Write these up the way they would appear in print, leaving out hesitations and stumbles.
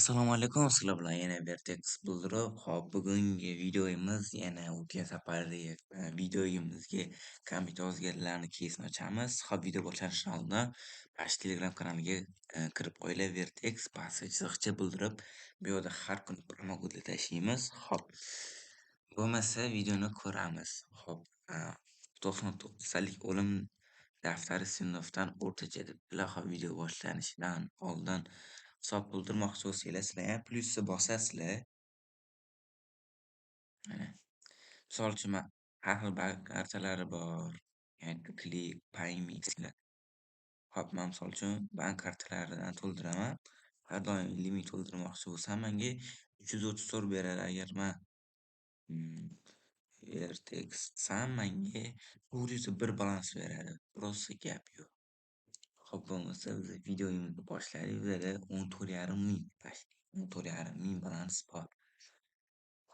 Assalomu alaykum. Sizlar bilan yana Vertex Builder'da. Hop, bugungi videomiz yana o'tgan safardagi videomizga kompyuter o'zgarlarini kesin ochamiz. Hop, video boshlashdan oldin mana Telegram kanaliga kirib qo'yinglar. Vertex pastga chiziqcha bildirib, bu yerda har kuni promogudli tashlaymiz. Hop, bo'lmasa videoni ko'ramiz. Hop, 99 salik o'lim daftari sinfdan o'rtacha debdilar. Hop, video boshlanishidan oldin hisob bildirmoqchi bo'lsanglar, sizlar plyusni bosasizlar. Mana, misol uchun har xil bank kartalari bor. Yani Click, PayMe sizlar. Hop, men misol uchun bank kartalaridan to'ldiraman. Har doim limit to'ldirmoqchi bo'lsam, menga 334 beradi. Agar men Vertex desam, menga 901 balans beradi. Prosta gap yo'q. Hop, bo'lmasa biz videomizni boshlaylik. Bizda 14,5 ming tashkil. 14,5 ming balans bor.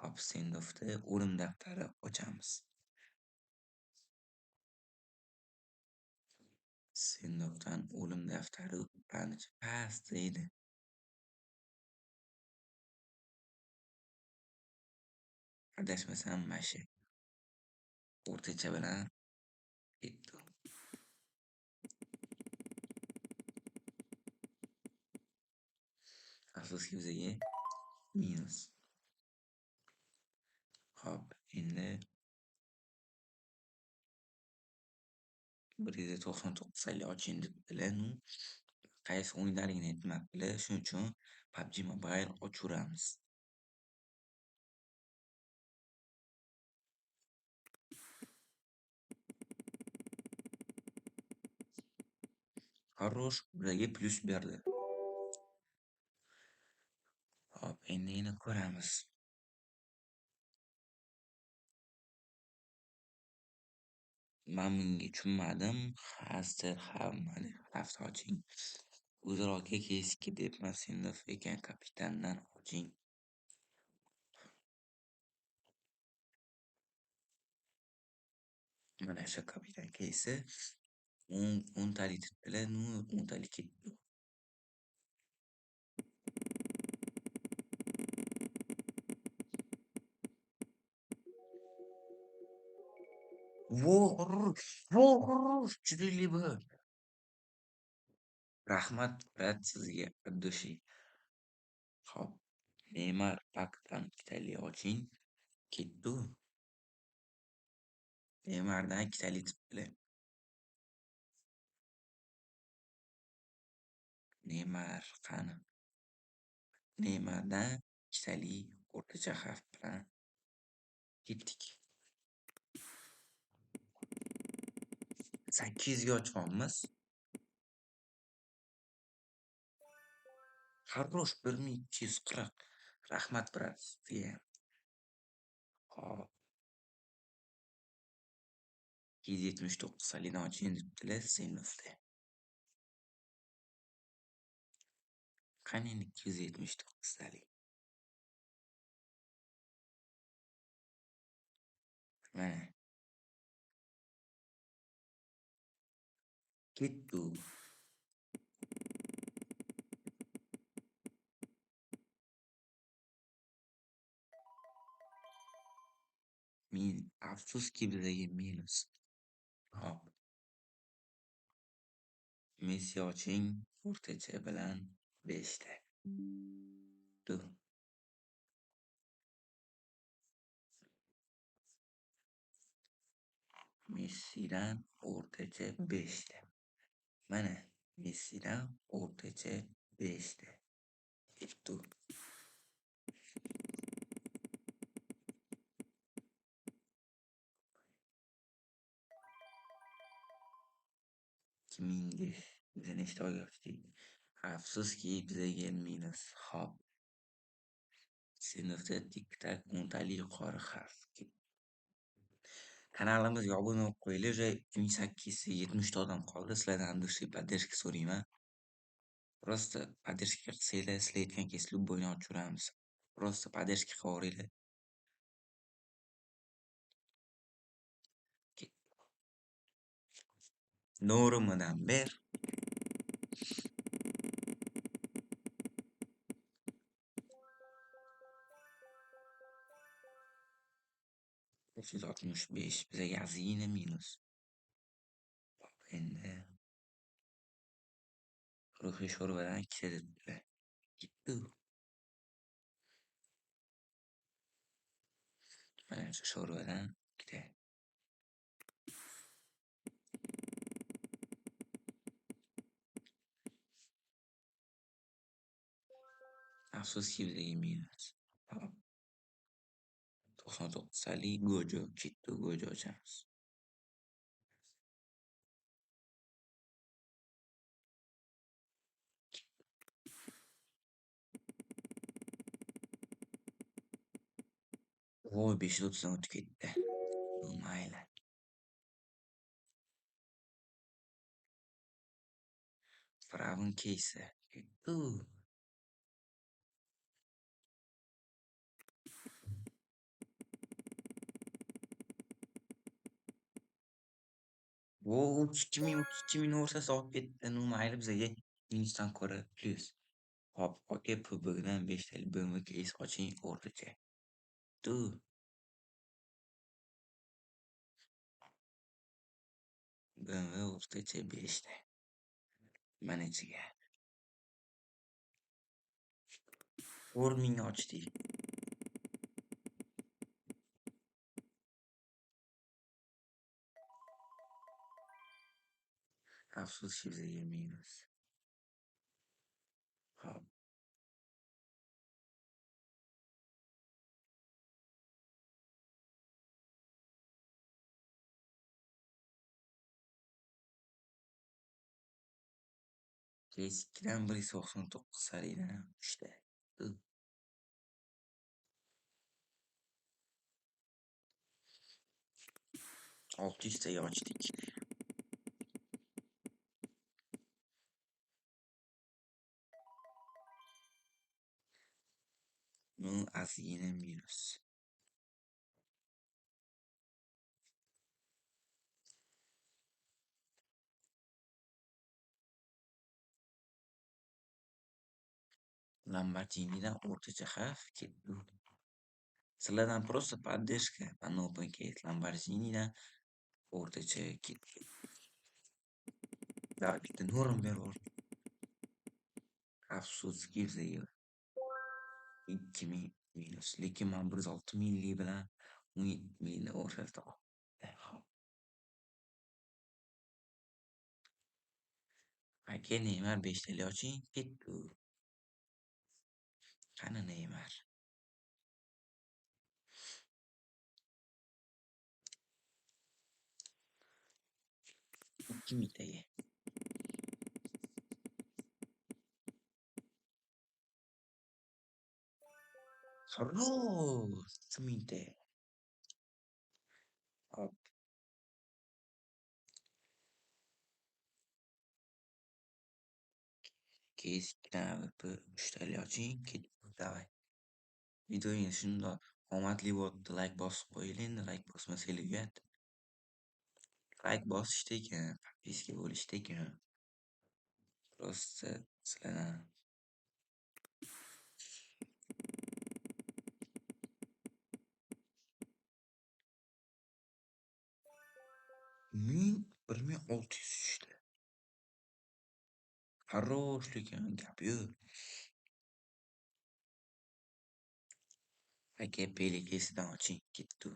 Hop, sendofda o'lim daftari ochamiz. Sendofdan o'lim daftari ancha pastda edi. Adashmasam mana shu o'rtacha bilan ketdi. Afsuski bizga minus. Hop, endi 199 sali oching debdilar. Qaysi o'yinlaringni aytmabdilar. Shuning uchun PUBG Mobile ochaveramiz. Хорош, bizga plyus berdi. Hop, endi yana ko'ramiz. Men bunga tushunmadim. Hozir hammani hafta oching. Uzroqqa keski debman sinf ekan kapitandan oching. Mana shu kapitan keysi 10 talik debdilar, 10 talik ketdi. Voh, juda liba. Rahmat brat sizga, Abdushi. Hop, Neymar pakdan ikkitali oching. Ketdi. Neymardan ikkitali debdilar. Neymar qani? Neymardan ikkitali o'rtacha xavf bilan ketdik. 800 ga ochganmiz. Хорош, 1240. Rahmat brat sizga. Hop, 279 salidan oching debdilar sinfda. Qani endi 279 sali. Mana. Ketdi. Afsuski bizga minus. Hop. Messi oching o'rtacha bilan 5 ta. Messidan o'rtacha 5 ta. Mana Messidan o'rtacha 5 ta. Ketdi. 2000 biza nechta oyga ochdik? Afsuski bizga minus. Hop. Sinfda tik-tak 10 tali yuqori harf. Kanalimizga obuna bo'lib qo'yinglar. Уже 2870 ta odam qoldi. Sizlardan Andushi поддержка so'rayman. Просто поддержка qilsanglar, sizlar aytgan kesib любойni ochaveramiz. Просто поддержка qilib yuboringlar. Normadan ber. 365 bize yazı yine minus. Endi ruhiy sho'rvadan ikkita ketdi. Mana shu sho'rvadan ikkita. Afsuski bizga minus. Hop, 99 sali go'jo ketdi, go'jo ochamiz. Voy 530dan o'tib ketdi. Mayli. Firavn keysi. Ketdi. Voy 2000 o'rtasi olib ketdi. Mayli bizga minusdan ko'ra plyus. Hop, aka PB'dan 5 talik BMW keys oching o'rtacha. Tu, BMW o'rtacha 5 ta. Mana ichiga 4000 ochdik. Afsuski bizga minus. Hop, keys 2dan 199 saridan 3 ta. Tu, 600 taga ochdik. Nu ozgina minus. Lamborghinidan o'rtacha xavf ketdi. Sizlardan просто поддержка по open case. Lamborghinidan o'rtacha ketdi. Davay bitta nurim berib afsuski bizga 2000 minus. Lekin men 106 milli bilan 17 millini o'rtada hop. Aka Neymar 5 tali oching ketdi. Qani Neymar? 2000 taga. Xo'roz 3000 ta. Hop. Keys 3 tali oching ketdi. Davay. Videoning shundoq omadli bo'libdi. Like bosib qo'ying endi. Like bosmasanglar uyat. Like bosishda ekan, подписка bo'lishda ekan. Просто sizlardan ming 1600 tushdi. Хорош lekin gap yo'q. Aka Pele keysidan oching ketdi.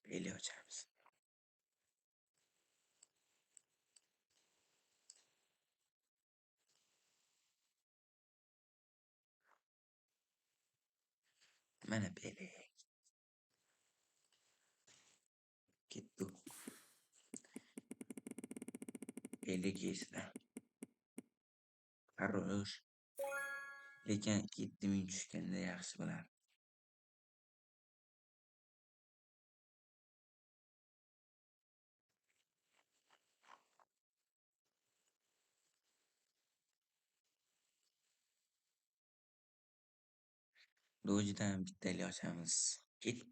Pele ochamiz. Mana Pele ketdi. Pele keysidan. Хорош. Lekin 7000 tushganda yaxshi bo'lardi. Dojidan bittali ochamiz. Ketdi.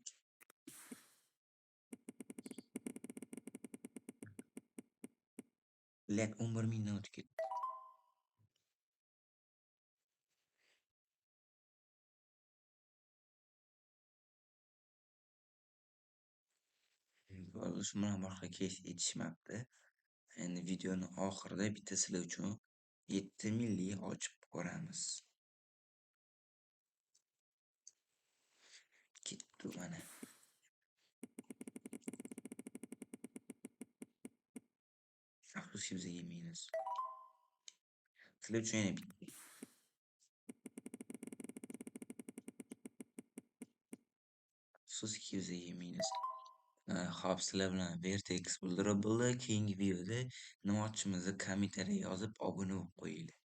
Lek 11 mingdan o'tib ketdi. bo'ldi. Shu bilan boshqa keys yetishmabdi. Endi videoni oxirida bitta sizlar uchun 7 milli ochib ko'ramiz. Ketdi mana. Afsuski biz yemaymiz. Sizlar uchun yana bitta. Afsuski biz yemaymiz. Xo'p, sizlar bilan Vertex Builder bo'ldi. Keyingi videoda nima ochishimizni kommentariyga yozib obuna bo'lib qo'yinglar.